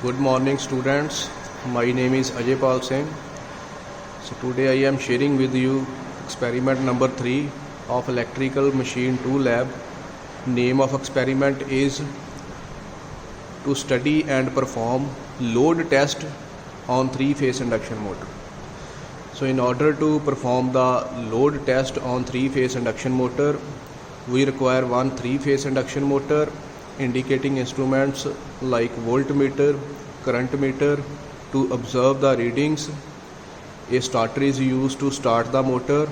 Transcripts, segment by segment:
Good morning students, my name is Ajay Pal Singh. So today I am sharing with you experiment number 3 of electrical machine 2 lab. Name of experiment is to study and perform load test on 3-phase induction motor. So in order to perform the load test on 3-phase induction motor, we require one 3-phase induction motor, indicating instruments like voltmeter, current meter to observe the readings. A starter is used to start the motor.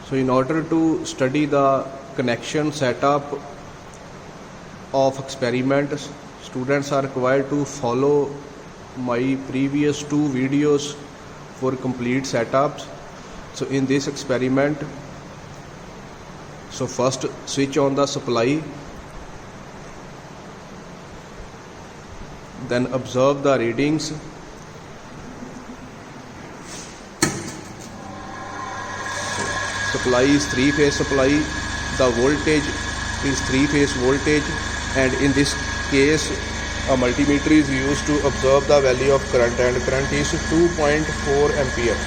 So in order to study the connection setup of experiments, students are required to follow my previous 2 videos for complete setups. So in this experiment, so first switch on the supply, then observe the readings. Supply is 3-phase supply, the voltage is 3-phase voltage, and in this case a multimeter is used to observe the value of current, and current is 2.4 ampere.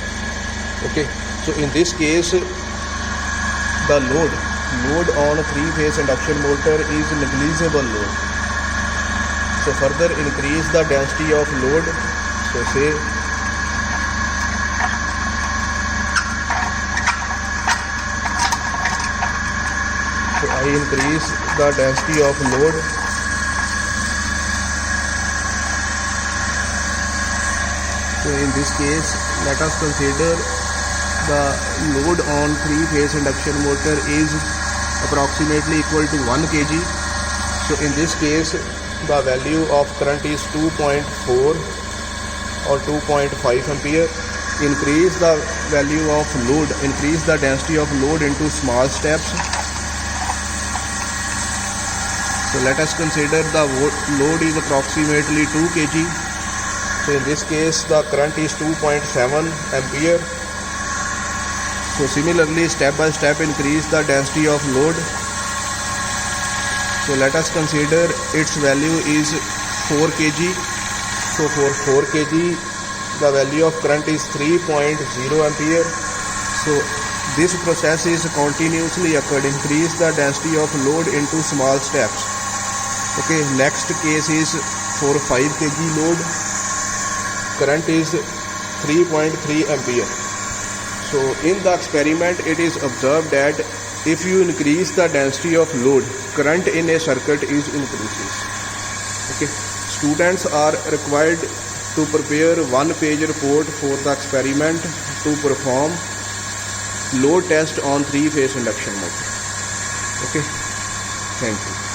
Okay, so in this case the load on a 3-phase induction motor is negligible load. So further increase the density of load. So say I increase the density of load. So in this case, let us consider the load on 3-phase induction motor is approximately equal to 1 kg. So in this case, the value of current is 2.4 or 2.5 ampere. Increase the value of load, increase the density of load into small steps. So let us consider the load is approximately 2 kg. So in this case the current is 2.7 ampere. So similarly, step by step increase the density of load. So let us consider its value is 4 kg. So for 4 kg the value of current is 3.0 ampere. So this process is continuously occurred. Increase the density of load into small steps. Okay, next case is for 5 kg load, current is 3.3 ampere. So in the experiment it is observed that if you increase the density of load, current in a circuit is increases. Okay, students are required to prepare 1-page report for the experiment to perform load test on 3-phase induction motor. Okay, thank you.